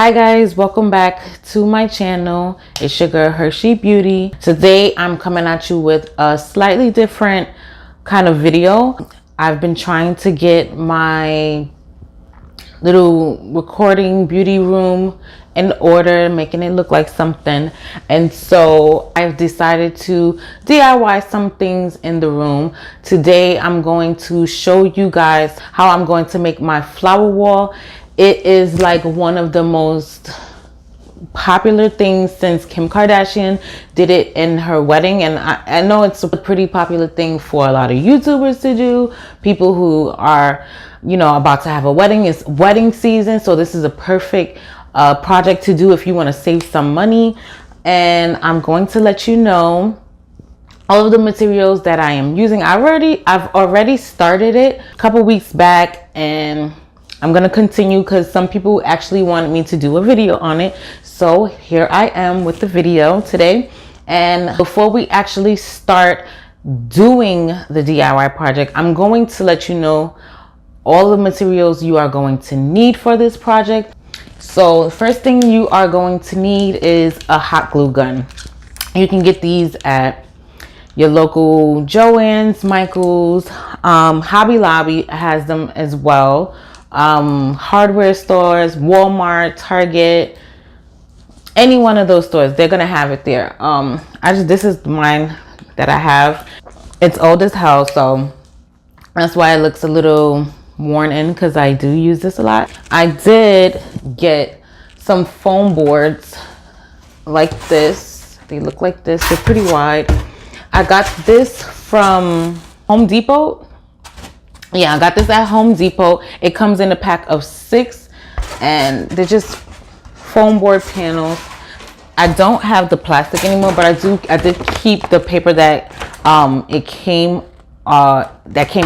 Hi guys, welcome back to my channel. It's your girl Hershey Beauty. Today I'm coming at you with a slightly different kind of video. I've been trying to get my little recording beauty room in order, making it look like something, and so I've decided to DIY some things in the room. Today I'm going to show you guys how I'm going to make my flower wall. It is like one of the most popular things since Kim Kardashian did it in her wedding, and I know it's a pretty popular thing for a lot of YouTubers to do, people who are, you know, about to have a wedding. It's wedding season, so this is a perfect project to do if you want to save some money. And I'm going to let you know all of the materials that I am using. I've already started it a couple weeks back, and I'm gonna continue because some people actually wanted me to do a video on it. So here I am with the video today. And before we actually start doing the DIY project, I'm going to let you know all the materials you are going to need for this project. So the first thing you are going to need is a hot glue gun. You can get these at your local Joann's, Michael's, Hobby Lobby has them as well. Hardware stores, Walmart, Target, any one of those stores, they're gonna have it there. This is mine that I have. It's old as hell, so that's why it looks a little worn in, because I do use this a lot. I did get some foam boards like this. They look like this. They're pretty wide. I got this from Home Depot. Yeah, I got this at Home Depot. It comes in a pack of 6, and they're just foam board panels. I don't have the plastic anymore, but I did keep the paper that came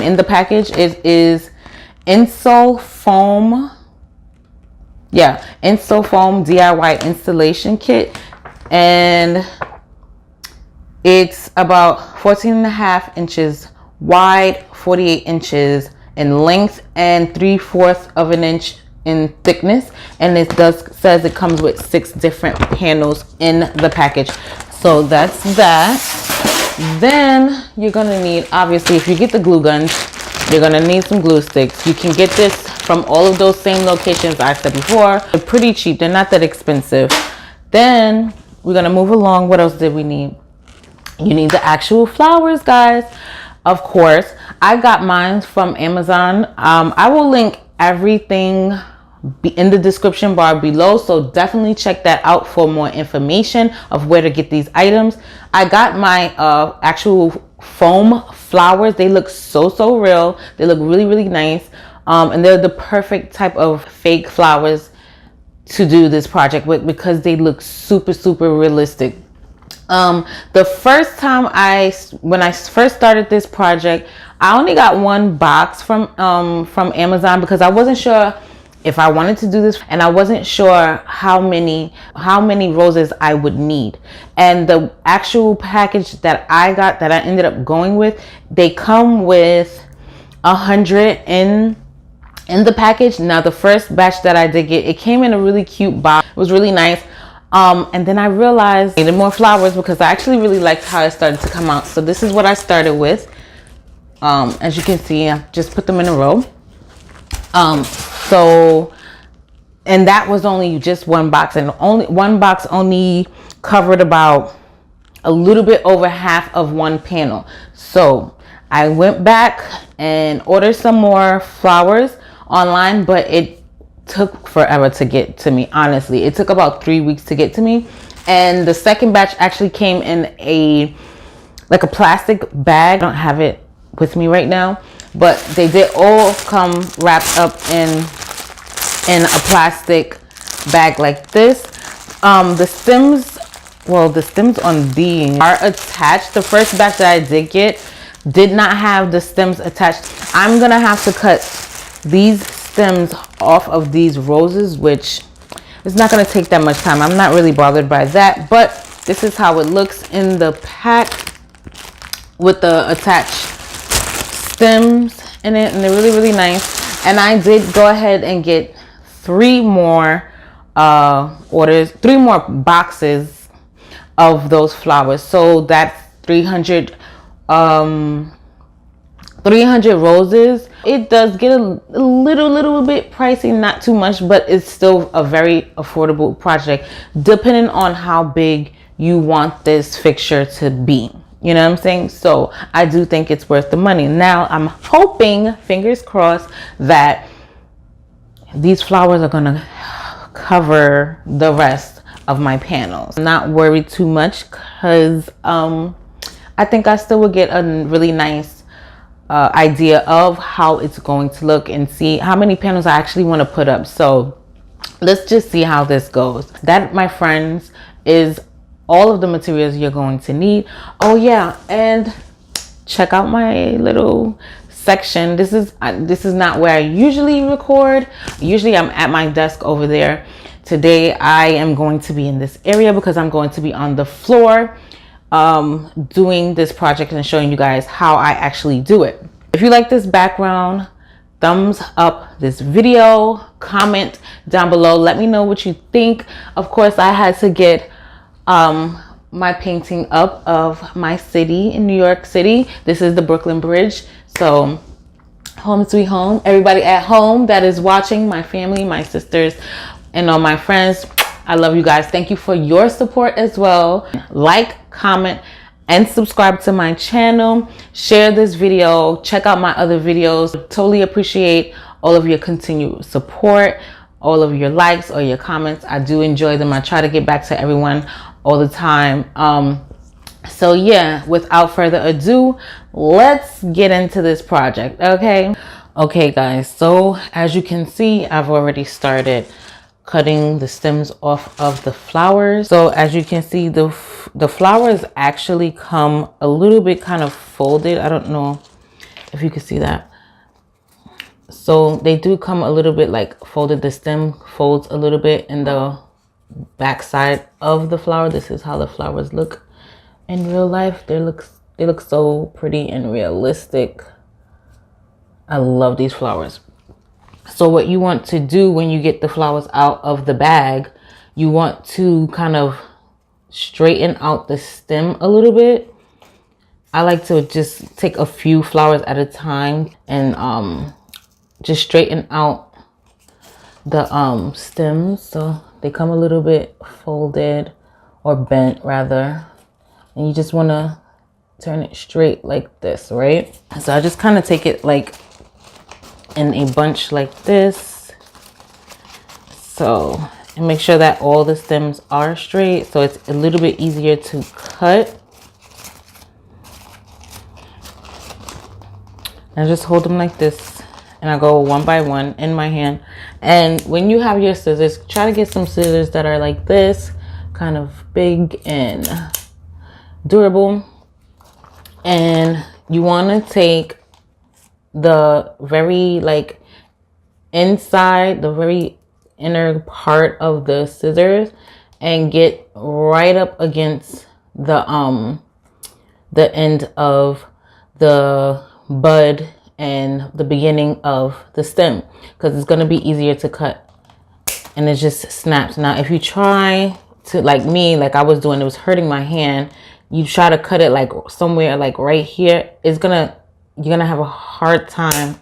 in the package. It is INSULFOAM. Yeah, INSULFOAM DIY installation kit, and it's about 14.5 inches wide, 48 inches in length, and 3/4 of an inch in thickness. And it says it comes with 6 different panels in the package. So that's that. Then you're gonna need, obviously, if you get the glue guns, you're gonna need some glue sticks. You can get this from all of those same locations I said before. They're pretty cheap. They're not that expensive. Then we're gonna move along. What else did we need? You need the actual flowers, guys. Of course, I got mine from Amazon. I will link everything in the description bar below, so definitely check that out for more information of where to get these items. I got my actual foam flowers. They look so real. They look really nice, and they're the perfect type of fake flowers to do this project with, because they look super realistic. The first time when I first started this project, I only got one box from Amazon, because I wasn't sure if I wanted to do this, and I wasn't sure how many roses I would need. And the actual package that I got, that I ended up going with, they come with 100 in the package. Now the first batch that I did get, it came in a really cute box. It was really nice. And then I realized I needed more flowers, because I actually really liked how it started to come out. So this is what I started with. As you can see, I just put them in a row. And that was only just one box, and one box only covered about a little bit over half of one panel. So I went back and ordered some more flowers online, but it took forever to get to me. Honestly, it took about 3 weeks to get to me. And the second batch actually came in a plastic bag. I don't have it with me right now, but they did all come wrapped up in a plastic bag like this. The stems on these are attached. The first batch that I did get did not have the stems attached. I'm gonna have to cut these stems off of these roses, which is not going to take that much time. I'm not really bothered by that, but this is how it looks in the pack with the attached stems in it, and they're really nice. And I did go ahead and get 3 more orders, 3 more boxes of those flowers. So that's 300 roses. It does get a little bit pricey, not too much, but it's still a very affordable project depending on how big you want this fixture to be. You know what I'm saying? So I do think it's worth the money. Now I'm hoping, fingers crossed, that these flowers are gonna cover the rest of my panels. I'm not worried too much because I think I still will get a really nice idea of how it's going to look and see how many panels I actually want to put up. So let's just see how this goes. That, my friends, is all of the materials you're going to need. Oh yeah, and check out my little section. This is not where I usually record. Usually I'm at my desk over there. Today I am going to be in this area because I'm going to be on the floor doing this project and showing you guys how I actually do it. If you like this background, thumbs up this video, comment down below, let me know what you think. Of course, I had to get my painting up of my city in New York City. This is the Brooklyn Bridge. So home sweet home. Everybody at home that is watching, my family, my sisters, and all my friends, I love you guys. Thank you for your support as well. Like, comment, and subscribe to my channel. Share this video. Check out my other videos. Totally appreciate all of your continued support, all of your likes or your comments. I do enjoy them. I try to get back to everyone all the time. So yeah, without further ado, let's get into this project. Okay guys, so as you can see, I've already started cutting the stems off of the flowers. So as you can see, the flowers actually come a little bit kind of folded. I don't know if you can see that. So they do come a little bit like folded. The stem folds a little bit in the back side of the flower. This is how the flowers look in real life. They look so pretty and realistic. I love these flowers. So what you want to do when you get the flowers out of the bag, you want to kind of straighten out the stem a little bit. I like to just take a few flowers at a time and just straighten out the stems so they come a little bit folded or bent rather, and you just want to turn it straight like this, right? So I just kind of take it like in a bunch like this, so, and make sure that all the stems are straight so it's a little bit easier to cut. And just hold them like this, and I go one by one in my hand. And when you have your scissors, try to get some scissors that are like this, kind of big and durable. And you want to take the very like inside, the very inner part of the scissors and get right up against the end of the bud and the beginning of the stem, because it's going to be easier to cut and it just snaps. Now if you try to, like me, like I was doing, it was hurting my hand, you try to cut it like somewhere like right here, you're gonna have a hard time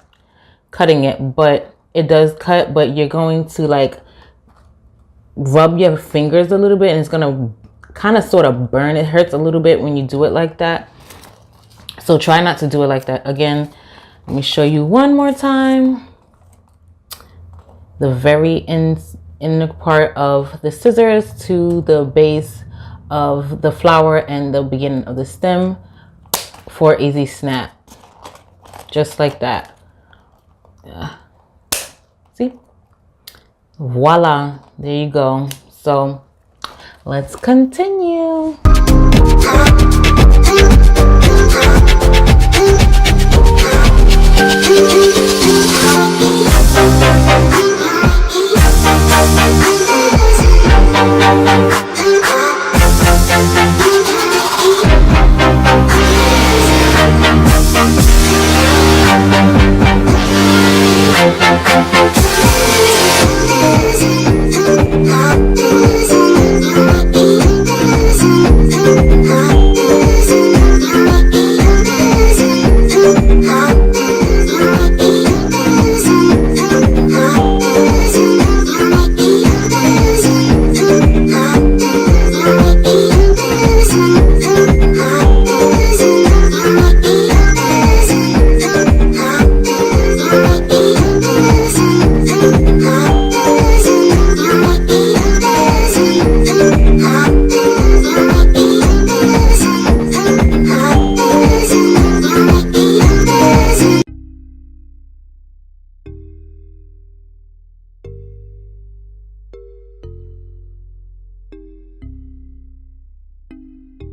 cutting it. But it does cut, but you're going to like rub your fingers a little bit and it's gonna kind of sort of burn. It hurts a little bit when you do it like that, so try not to do it like that. Again, let me show you one more time. The very inner part of the scissors to the base of the flower and the beginning of the stem for easy snap, just like that. Yeah. See, voila, there you go. So let's continue.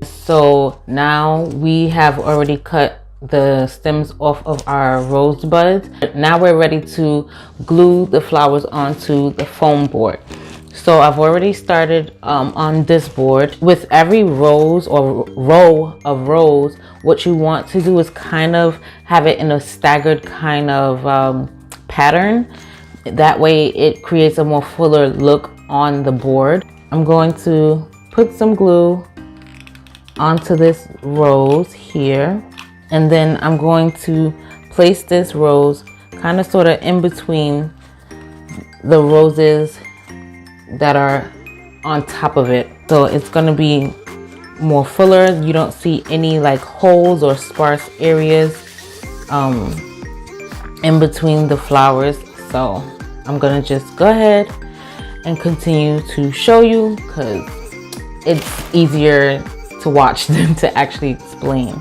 So now we have already cut the stems off of our rosebuds. Now we're ready to glue the flowers onto the foam board. So I've already started on this board. With every rose or row of rows, what you want to do is kind of have it in a staggered kind of pattern. That way it creates a more fuller look on the board. I'm going to put some glue onto this rose here, and then I'm going to place this rose kind of sort of in between the roses that are on top of it. So it's going to be more fuller. You don't see any like holes or sparse areas in between the flowers. So I'm gonna just go ahead and continue to show you because it's easier to watch than to actually explain.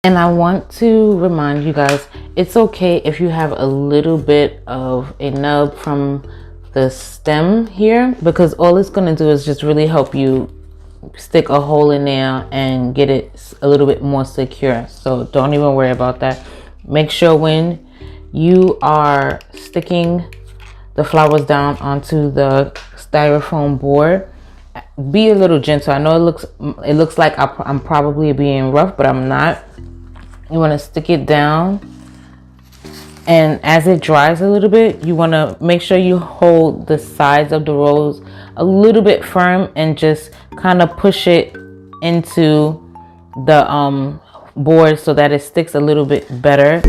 And I want to remind you guys, it's okay if you have a little bit of a nub from the stem here, because all it's going to do is just really help you stick a hole in there and get it a little bit more secure. So don't even worry about that. Make sure when you are sticking the flowers down onto the styrofoam board, be a little gentle. I know it looks like I'm probably being rough, but I'm not. You want to stick it down, and as it dries a little bit, you want to make sure you hold the sides of the rose a little bit firm and just kind of push it into the board so that it sticks a little bit better.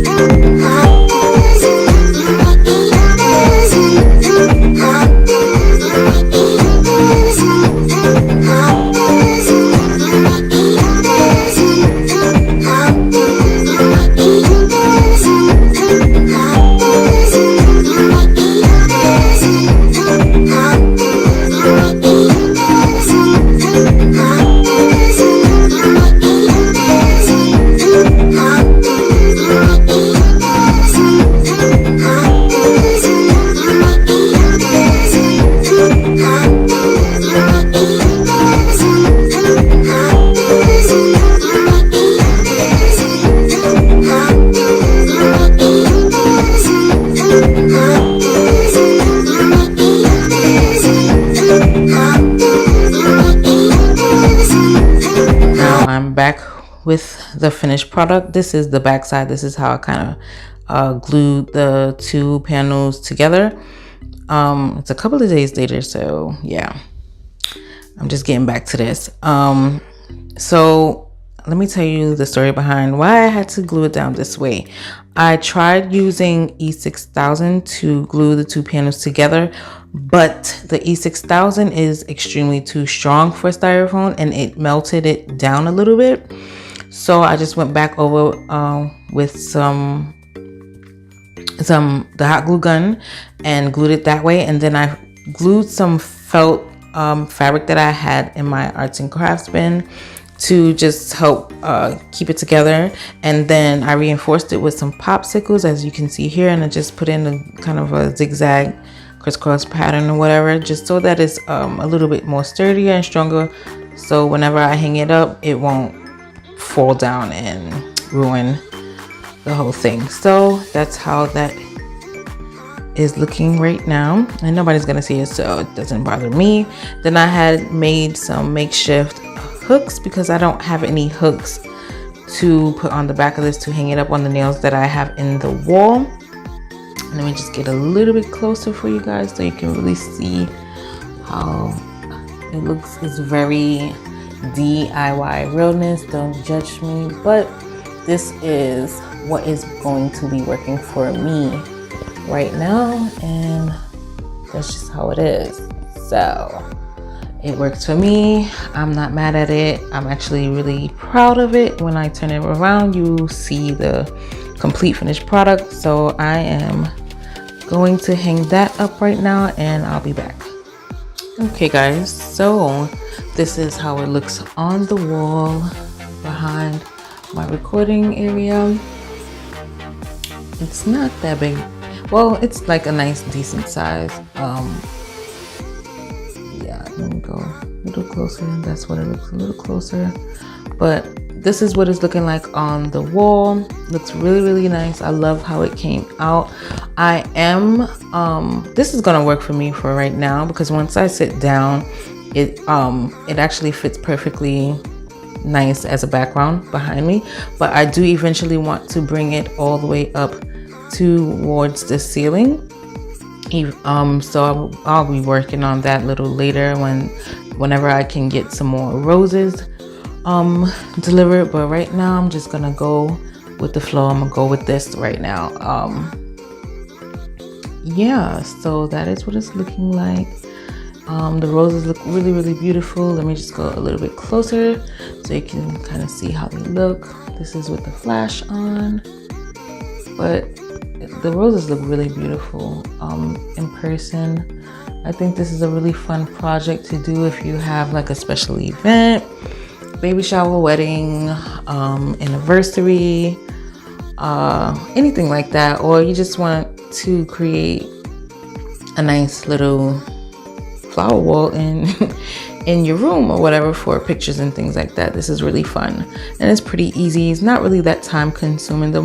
With the finished product. This is the back side. This is how I kind of glued the two panels together. It's a couple of days later, so yeah, I'm just getting back to this. So let me tell you the story behind why I had to glue it down this way. I tried using E6000 to glue the two panels together, but the E6000 is extremely too strong for styrofoam and it melted it down a little bit. So I just went back over with some the hot glue gun and glued it that way. And then I glued some felt fabric that I had in my arts and crafts bin to just help keep it together. And then I reinforced it with some popsicles, as you can see here, and I just put in a kind of a zigzag crisscross pattern or whatever, just so that it's a little bit more sturdier and stronger, so whenever I hang it up it won't fall down and ruin the whole thing. So that's how that is looking right now, and nobody's gonna see it, so it doesn't bother me. Then I had made some makeshift hooks because I don't have any hooks to put on the back of this to hang it up on the nails that I have in the wall. Let me just get a little bit closer for you guys so you can really see how it looks. It's very DIY realness, don't judge me, but this is what is going to be working for me right now, and that's just how it is. So it works for me. I'm not mad at it. I'm actually really proud of it. When I turn it around, you see the complete finished product. So I am going to hang that up right now, and I'll be back. Okay guys, so this is how it looks on the wall behind my recording area. It's not that big. Well, it's like a nice decent size. Yeah, let me go a little closer. That's what it looks, a little closer. But this is what it's looking like on the wall. Looks really, really nice. I love how it came out. I am, this is gonna work for me for right now, because once I sit down, it actually fits perfectly nice as a background behind me. But I do eventually want to bring it all the way up towards the ceiling. So I'll be working on that a little later whenever I can get some more roses delivered. But right now I'm just gonna go with the flow. I'm gonna go with this right now. Yeah, so that is what it's looking like. The roses look really, really beautiful. Let me just go a little bit closer so you can kind of see how they look. This is with the flash on, but the roses look really beautiful in person. I think this is a really fun project to do if you have like a special event, baby shower, wedding, anniversary, anything like that, or you just want to create a nice little flower wall in your room or whatever for pictures and things like that. This is really fun, and it's pretty easy. It's not really that time consuming. The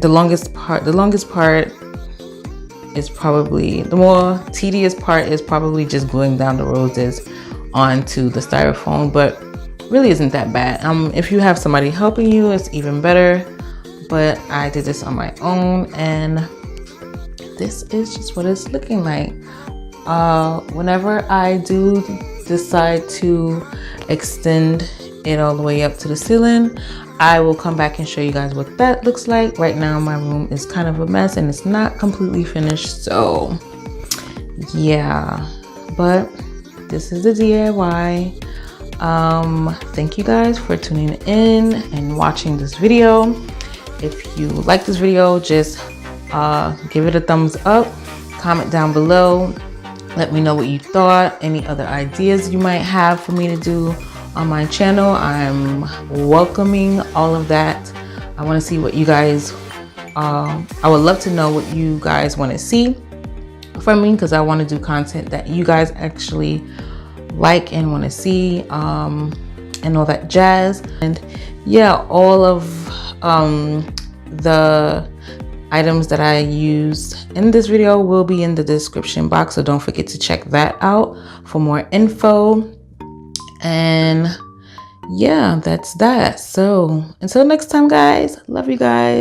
longest part is probably, the more tedious part is probably just gluing down the roses onto the styrofoam, but really isn't that bad. If you have somebody helping you, it's even better, but I did this on my own, and this is just what it's looking like. Whenever I do decide to extend it all the way up to the ceiling, I will come back and show you guys what that looks like. Right now my room is kind of a mess and it's not completely finished, so yeah, but this is the DIY. Thank you guys for tuning in and watching this video. If you like this video, just give it a thumbs up, comment down below, let me know what you thought, any other ideas you might have for me to do on my channel. I'm welcoming all of that. I want to see what you guys, I would love to know what you guys want to see from me, because I want to do content that you guys actually like and want to see, and all that jazz. And yeah, all of the items that I used in this video will be in the description box, so don't forget to check that out for more info. And yeah, that's that. So until next time guys, love you guys.